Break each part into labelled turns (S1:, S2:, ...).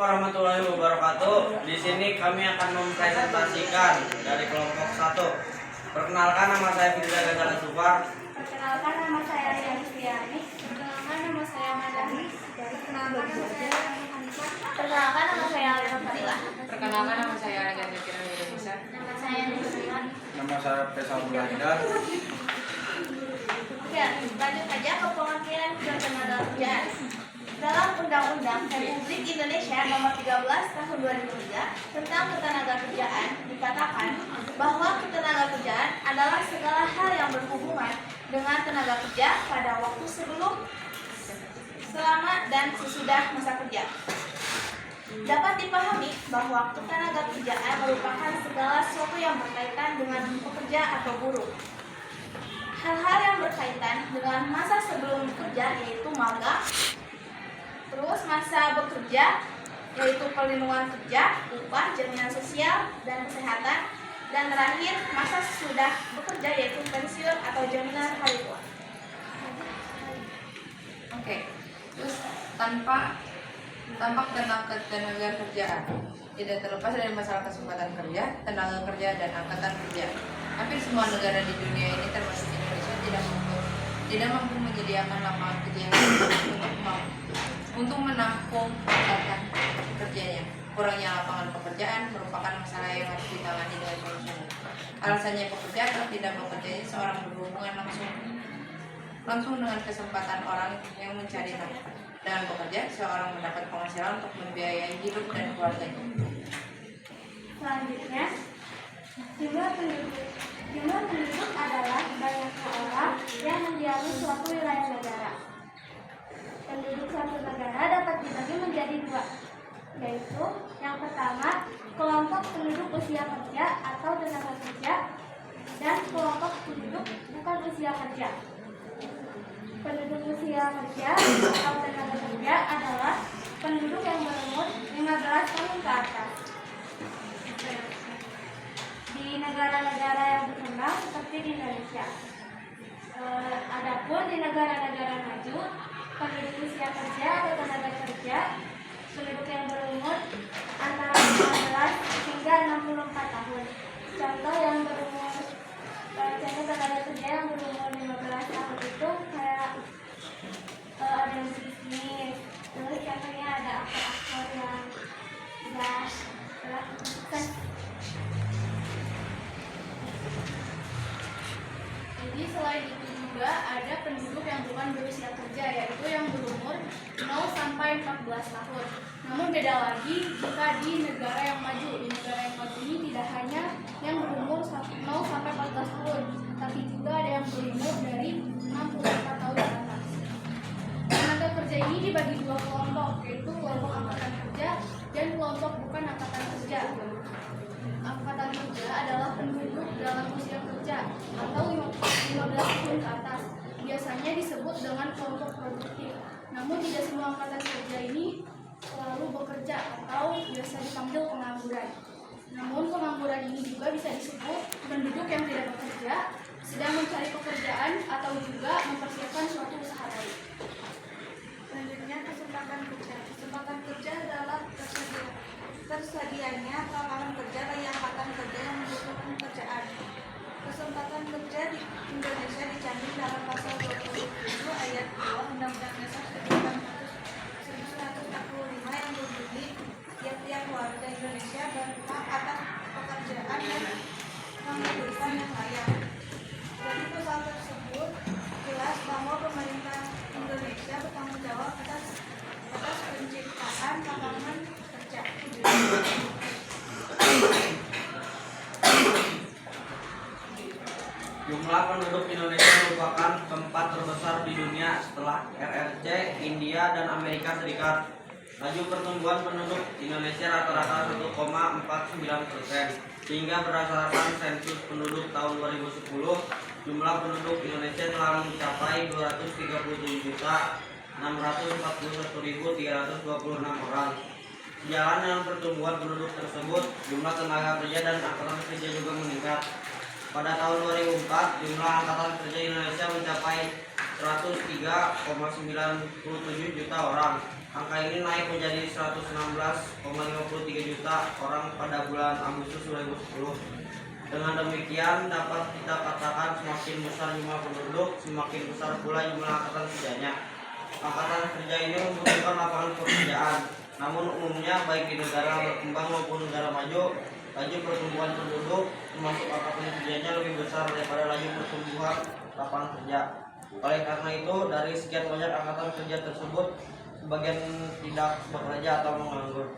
S1: warahmatullahi wabarakatuh. Di sini kami akan mempresentasikan dari kelompok 1. Perkenalkan, nama saya Firda Gazala Sufar.
S2: Perkenalkan, nama saya Rian Istiani. Perkenalkan, nama saya Madani. Perkenalkan, nama saya Hanifah. Perkenalkan, nama saya Alena Fadila.
S3: Perkenalkan, nama saya Alena Fadila.
S2: Nama saya Nusriwan.
S4: Nama saya Faisal Mulahidar.
S2: Ya, lanjut aja ke pengertian ketenaga kerjaan. Dalam Undang-Undang Republik Indonesia Nomor 13 Tahun 2003 tentang Ketenagakerjaan dikatakan bahwa ketenagakerjaan adalah segala hal yang berhubungan dengan tenaga kerja pada waktu sebelum, selama, dan sesudah masa kerja. Dapat dipahami bahwa ketenagakerjaan merupakan segala sesuatu yang berkaitan dengan pekerja atau buruh. Hal-hal yang berkaitan dengan masa sebelum bekerja yaitu magang, terus masa bekerja yaitu perlindungan kerja, upah, jaminan sosial, dan kesehatan, dan terakhir masa sesudah bekerja yaitu pensiun atau jaminan hari tua.
S3: Oke, terus tanpa ketenaga kerjaan tidak terlepas dari masalah kesempatan kerja, tenaga kerja, dan angkatan kerja. Hampir semua negara di dunia ini termasuk Indonesia tidak mampu menyediakan lapangan kerja yang untuk menampung angkatan kerjanya. Kurangnya lapangan pekerjaan merupakan masalah yang harus ditangani dengan sungguh-sungguh. Alasannya pekerja atau tidak bekerjanya seorang berhubungan langsung dengan kesempatan orang yang mencari nafkah. Dengan bekerja, seorang mendapat penghasilan untuk membiayai hidup dan keluarganya.
S2: Selanjutnya, jumlah penduduk adalah banyaknya orang yang mendiami suatu wilayah negara. Penduduk suatu negara dapat dibagi menjadi dua, yaitu yang pertama, kelompok penduduk usia kerja atau tenaga kerja, dan kelompok penduduk bukan usia kerja. Penduduk usia kerja atau tenaga kerja adalah penduduk yang berumur 15 tahun ke atas. Di negara-negara yang berkembang seperti di Indonesia. Adapun di negara-negara maju, penduduk usia kerja atau tenaga kerja, penduduk yang berumur antara 15 hingga 64 tahun. Contoh tenaga kerja yang berumur 15 tahun itu kayak ada yang bisnis, terus contohnya ada aktor-aktor yang Jadi selain itu juga ada penduduk yang bukan berusia kerja, yaitu yang berumur 0 sampai 14 tahun. Namun beda lagi jika di negara yang maju. Di negara yang maju ini tidak hanya yang berumur 0 sampai 14 tahun, tapi juga ada yang berumur dari 64 tahun ke atas. Tenaga kerja ini dibagi dua kelompok, yaitu kelompok angkatan kerja dan kelompok bukan angkatan kerja. Angkatan kerja adalah penduduk dalam usia kerja atau 15 tahun ke atas. Biasanya disebut dengan kelompok produktif. Namun tidak semua angkatan kerja ini selalu bekerja atau biasa dipanggil pengangguran. Namun pengangguran ini juga bisa disebut penduduk yang tidak bekerja, sedang mencari pekerjaan, atau juga mempersiapkan suatu usaha baru.
S5: Selanjutnya, kesempatan kerja. Kesempatan kerja adalah tersedianya lapangan kerja bagi angkatan kerja yang membutuhkan pekerjaan. Kesempatan kerja di Indonesia dijamin dalam pasal 27 ayat 2 Undang-Undang Dasar 1945 yang berbunyi tiap-tiap warga Indonesia berhak atas pekerjaan dan kehidupan yang layak. Dari pasal tersebut jelas bahwa pemerintah Indonesia bertanggung jawab atas penciptaan lapangan kerja.
S1: Jumlah penduduk Indonesia merupakan keempat terbesar di dunia setelah RRC, India, dan Amerika Serikat. Laju pertumbuhan penduduk Indonesia rata-rata 1,49%, sehingga berdasarkan sensus penduduk tahun 2010, jumlah penduduk Indonesia telah mencapai 237.641.326 orang. Sejalan dengan pertumbuhan penduduk tersebut, jumlah tenaga kerja dan angkatan kerja juga meningkat. Pada tahun 2004, jumlah angkatan kerja Indonesia mencapai 103,97 juta orang. Angka ini naik menjadi 116,53 juta orang pada bulan Agustus 2010. Dengan demikian dapat kita katakan semakin besar jumlah penduduk, semakin besar pula jumlah angkatan kerjanya. Angkatan kerja ini membutuhkan lapangan pekerjaan. Namun umumnya baik di negara berkembang maupun negara maju, laju pertumbuhan penduduk termasuk angkatan kerjanya lebih besar daripada laju pertumbuhan lapangan kerja. Oleh karena itu, dari sekian banyak angkatan kerja tersebut, sebagian tidak bekerja atau menganggur.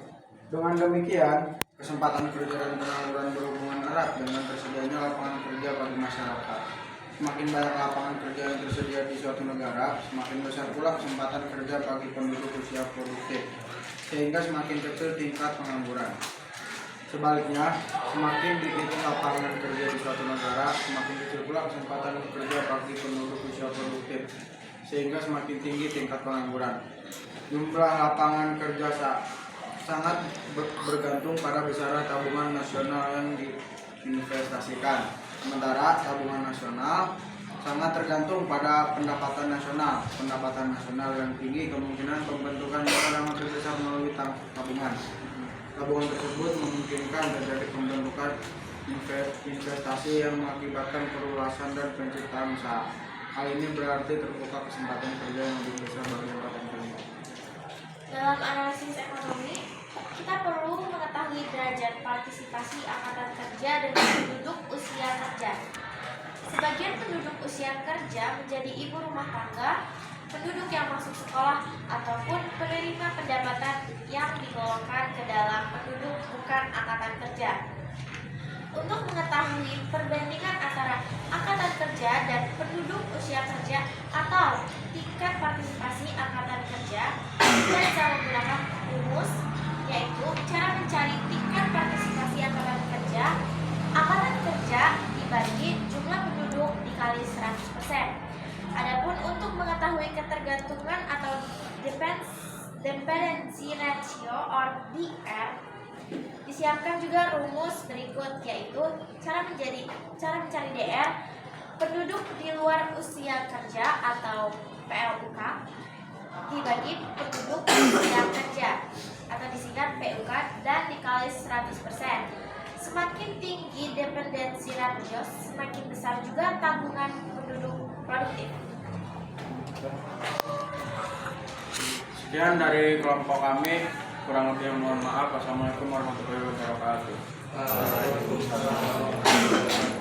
S4: Dengan demikian, kesempatan kerja dan pengangguran berhubungan erat dengan tersedianya lapangan kerja bagi masyarakat. Semakin banyak lapangan kerja yang tersedia di suatu negara, semakin besar pula kesempatan kerja bagi penduduk usia produktif, sehingga semakin kecil tingkat pengangguran. Sebaliknya, semakin dikit lapangan kerja di suatu negara, semakin kecil pula kesempatan kerja bagi penduduk usia produktif, sehingga semakin tinggi tingkat pengangguran. Jumlah lapangan kerja sangat bergantung pada besaran tabungan nasional yang diinvestasikan. Sementara tabungan nasional sangat tergantung pada pendapatan nasional. Pendapatan nasional yang tinggi kemungkinan pembentukan modal yang lebih besar melalui tabungan. Tabungan tersebut memungkinkan terjadi pembentukan investasi yang mengakibatkan perluasan dan penciptaan usaha. Hal ini berarti terbuka kesempatan kerja yang lebih besar bagi angkatan kerja.
S6: Dalam analisis ekonomi, kita perlu mengetahui derajat partisipasi angkatan kerja dengan penduduk usia kerja. Sebagian penduduk usia kerja menjadi ibu rumah tangga, penduduk yang masuk sekolah, ataupun penerima pendapatan yang digolongkan ke dalam penduduk bukan angkatan kerja. Untuk mengetahui perbandingan antara angkatan kerja dan penduduk usia kerja atau tingkat partisipasi angkatan kerja, kita bisa menggunakan rumus, yaitu cara mencari tingkat partisipasi angkatan kerja dibagi jumlah penduduk dikali 100%. Adapun untuk mengetahui ketergantungan atau dependency ratio or DR, disiapkan juga rumus berikut, yaitu cara mencari DR penduduk di luar usia kerja atau PLUK dibagi penduduk usia kerja atau disingkat PUK dan dikali 100%. Semakin tinggi dependensi ratio, semakin besar juga tabungan penduduk produktif.
S4: Sekian dari kelompok kami, kurang lebih mohon maaf. Wassalamualaikum warahmatullahi wabarakatuh.
S1: Waalaikumsalam.